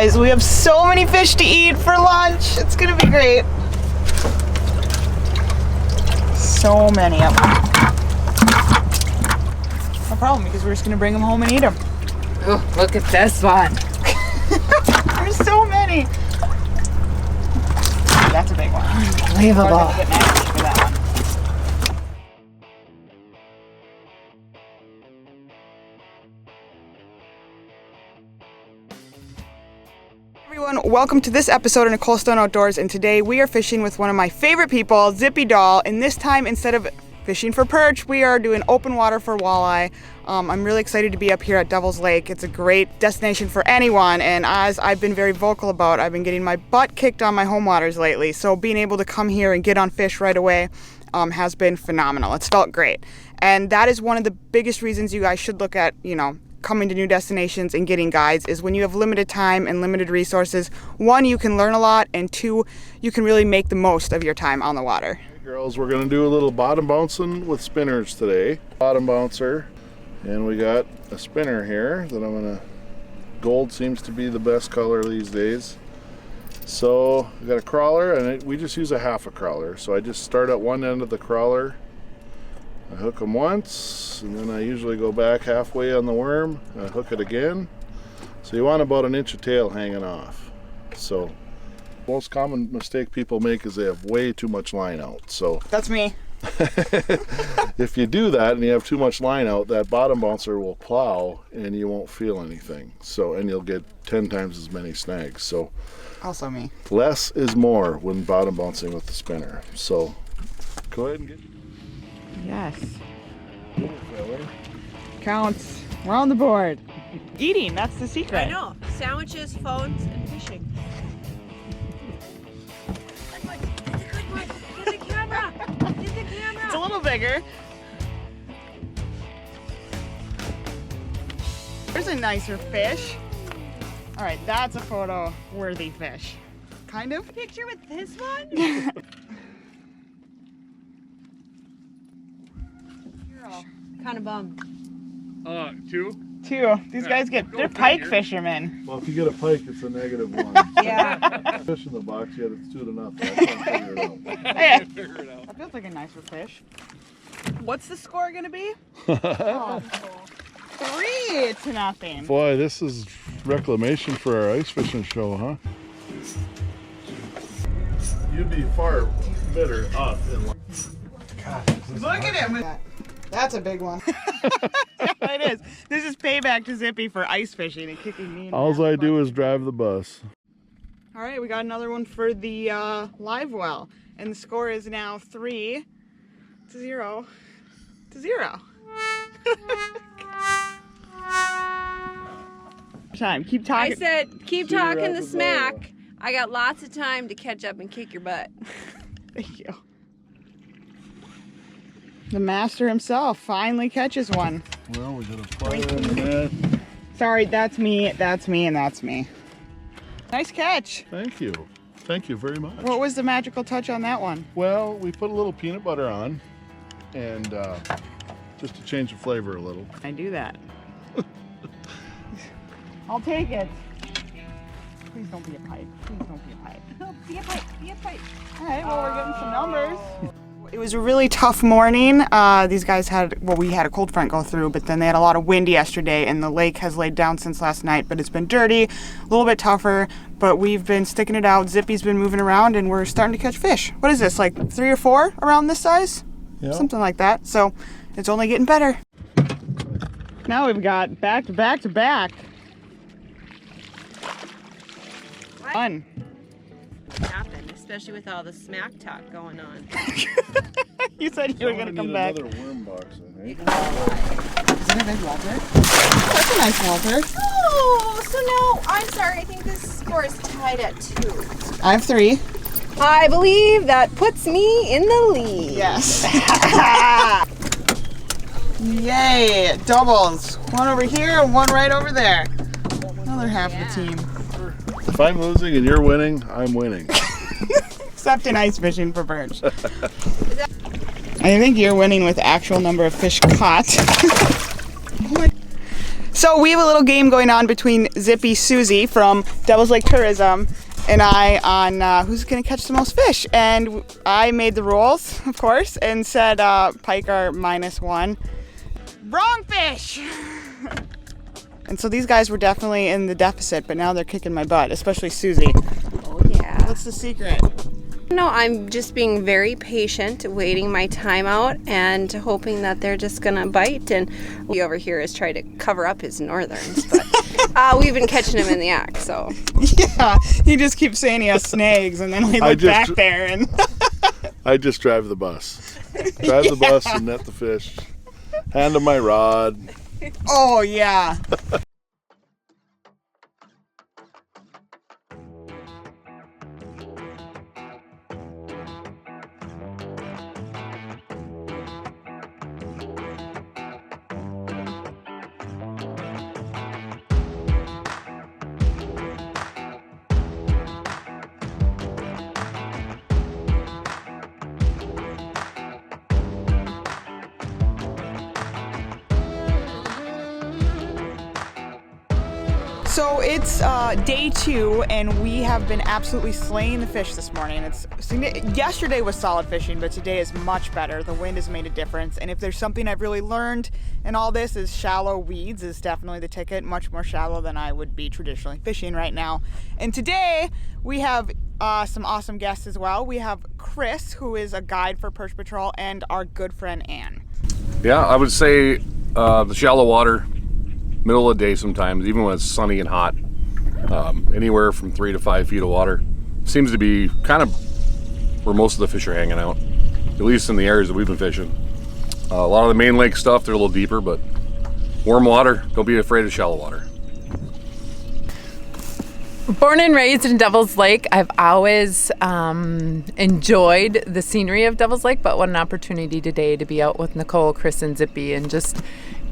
Guys, we have so many fish to eat for lunch. It's gonna be great. So many of them. No problem, because we're just gonna bring them home and eat them. Oh, look at this one. There's so many. That's a big one. Unbelievable. We're gonna get nasty for that one. Everyone, welcome to this episode of Nicole Stone Outdoors, and today we are fishing with one of my favorite people, Zippy Doll, and this time instead of fishing for perch, we are doing open water for walleye. I'm really excited to be up here at Devil's Lake. It's a great destination for anyone, and as I've been very vocal about, I've been getting my butt kicked on my home waters lately, so being able to come here and get on fish right away has been phenomenal. It's felt great, and that is one of the biggest reasons you guys should look at, coming to new destinations and getting guides, is when you have limited time and limited resources. One, you can learn a lot, and two, you can really make the most of your time on the water. Hey girls, we're going to do a little bottom bouncing with spinners today. Bottom bouncer, and we got a spinner here that I'm going to, gold seems to be the best color these days. So we got a crawler, and we just use a half a crawler. So I just start at one end of the crawler, I hook them once, and then I usually go back halfway on the worm, I hook it again. So you want about an inch of tail hanging off. So most common mistake people make is they have way too much line out. So That's me. if you do that and you have too much line out, that bottom bouncer will plow and you won't feel anything. So, and you'll get 10 times as many snags. So Also me. less is more when bottom bouncing with the spinner. So go ahead and get Yes. your filler. Counts. We're on the board. Eating, that's the secret. I know. Sandwiches, phones, and fishing. Get the camera! Get the camera! It's a little bigger. There's a nicer fish. All right, that's a photo-worthy fish. Kind of. Picture with this one? Kind of bummed. Two? Two. These guys they're pike fishermen. Well, if you get a pike, it's a negative one. Yeah. Fish in the box, yet it's 2-0. I can't figure it out. That feels like a nicer fish. What's the score gonna be? 3-0. Boy, this is reclamation for our ice fishing show, huh? You'd be far better off in life. Look at him. That's a big one. Yeah, it is. This is payback to Zippy for ice fishing and kicking me in the All ass. I do is drive the bus. All right, we got another one for the live well, and the score is now 3-0 to 0. Time. Keep talking. I said, keep Cheer talking up the the smack. I got lots of time to catch up and kick your butt. Thank you. The master himself finally catches one. Well, we got a fire in the net. Sorry, that's me, and that's me. Nice catch. Thank you. Thank you very much. What was the magical touch on that one? Well, we put a little peanut butter on, and just to change the flavor a little. I do that. I'll take it. Please don't be a pipe. Please don't be a pipe. Be a pipe, be a pipe. All right, well, we're getting some numbers. It was a really tough morning. These guys we had a cold front go through, but then they had a lot of wind yesterday, and the lake has laid down since last night, but it's been dirty, a little bit tougher, but we've been sticking it out. Zippy's been moving around, and we're starting to catch fish. What is this, like 3 or 4 around this size? Yeah. Something like that. So it's only getting better. Now we've got back to back to back. Fun. Happened, especially with all the smack talk going on. You said you were gonna come back. Another worm box, I think. Is it a big Walter? Oh, that's a nice Walter. Oh, so no, I'm sorry. I think this score is tied at 2. I have 3. I believe that puts me in the lead. Yes. Yay, doubles. One over here and one right over there. Another half of the team. If I'm losing and you're winning, I'm winning. Except in ice fishing for perch. I think you're winning with actual number of fish caught. Oh my So we have a little game going on between Zippy Susie from Devil's Lake Tourism and I on who's going to catch the most fish. And I made the rules, of course, and said pike are -1. Wrong fish! And so these guys were definitely in the deficit, but now they're kicking my butt, especially Susie. Oh yeah. What's the secret? No, I'm just being very patient, waiting my time out and hoping that they're just gonna bite. And we over here is trying to cover up his northerns, but we've been catching him in the act, so. Yeah, he just keeps saying he has snags, and then we look back there and... I just drive the bus. Drive the bus and net the fish. Hand him my rod. Oh, yeah. So it's day 2, and we have been absolutely slaying the fish this morning. Yesterday was solid fishing, but today is much better. The wind has made a difference, and if there's something I've really learned in all this is shallow weeds is definitely the ticket, much more shallow than I would be traditionally fishing right now. And today we have some awesome guests as well. We have Chris, who is a guide for Perch Patrol, and our good friend Ann. Yeah, I would say the shallow water, middle of the day sometimes, even when it's sunny and hot, anywhere from 3 to 5 feet of water seems to be kind of where most of the fish are hanging out, at least in the areas that we've been fishing. A lot of the main lake stuff, they're a little deeper, but warm water, don't be afraid of shallow water. Born and raised in Devil's Lake, I've always enjoyed the scenery of Devil's Lake, but what an opportunity today to be out with Nicole, Chris, and Zippy and just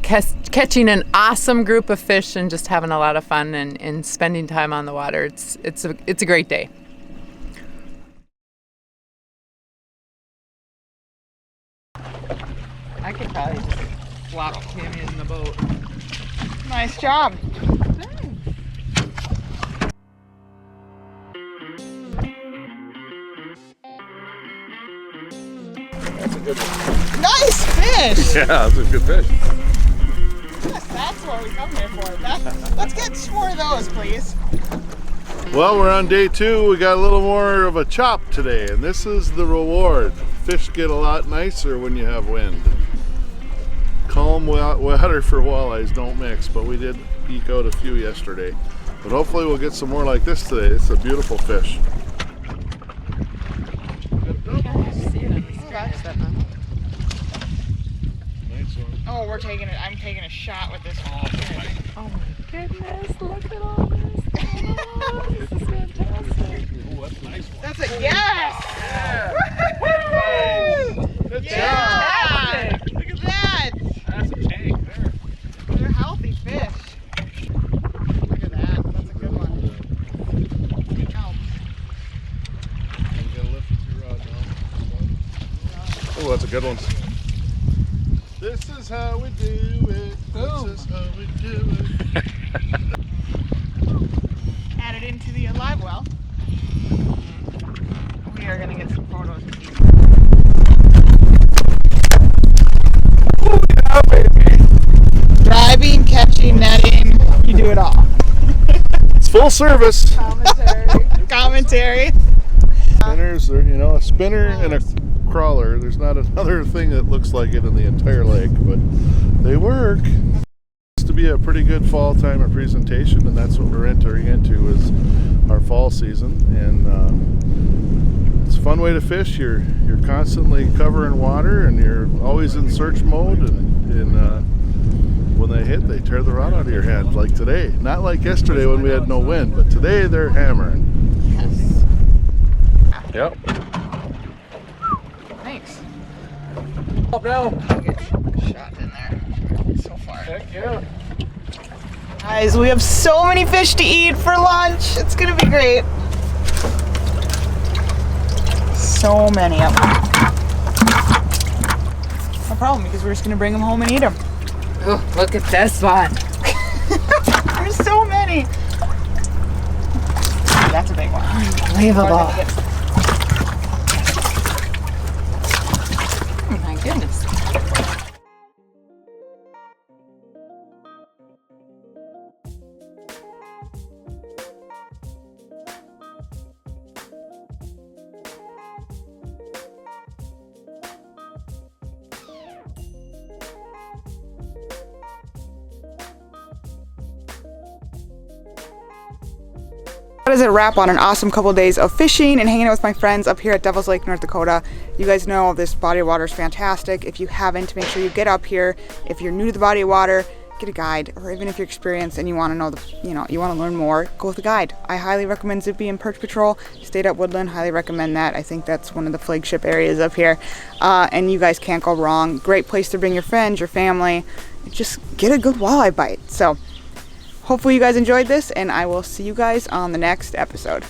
catching an awesome group of fish and just having a lot of fun and spending time on the water. It's a great day. I could probably just flop him in the boat. Nice job. That's a good one. Nice fish! Yeah, that's a good fish. Yes, that's what we come here for. Let's get more of those, please. Well, we're on day 2. We got a little more of a chop today, and this is the reward. Fish get a lot nicer when you have wind. Calm water for walleyes don't mix, but we did eke out a few yesterday. But hopefully we'll get some more like this today. It's a beautiful fish. Oh, I'm taking a shot with this one. Oh my goodness, look at all this. Oh, this is fantastic. Oh, that's a nice one. That's a yes! Yeah. Woo! Good Yeah! job. Look at that! That's a tank there. They're healthy fish. Look at that. That's a good one. Ow. You gotta lift with your rod now. Oh, that's a good one. This is how we do it. This is how we do it. Added into the live well. We are going to get some photos of you. Oh, yeah, baby. Driving, catching, netting, you do it all. It's full service. Commentary. Spinners, you know, a spinner and a crawler. There's not another thing that looks like it in the entire lake, but they work. It's to be a pretty good fall time of presentation, and that's what we're entering into is our fall season. And it's a fun way to fish. You're constantly covering water, and you're always in search mode. And when they hit, they tear the rod out of your hand, like today. Not like yesterday when we had no wind, but today they're hammering. Yep. Thanks. Up now. Shot in there. So far. Heck yeah. Guys, we have so many fish to eat for lunch. It's gonna be great. So many of them. No problem, because we're just gonna bring them home and eat them. Oh, look at this one. There's so many. That's a big one. Unbelievable. Oh my goodness. That is a wrap on an awesome couple days of fishing and hanging out with my friends up here at Devil's Lake, North Dakota. You guys know this body of water is fantastic. If you haven't, make sure you get up here. If you're new to the body of water, get a guide, or even if you're experienced and you want to know you want to learn more, go with a guide. I highly recommend Zippy and Perch Patrol. Stayed at Woodland, highly recommend that. I think that's one of the flagship areas up here, and you guys can't go wrong. Great place to bring your friends, your family, just get a good walleye bite. So hopefully you guys enjoyed this, and I will see you guys on the next episode.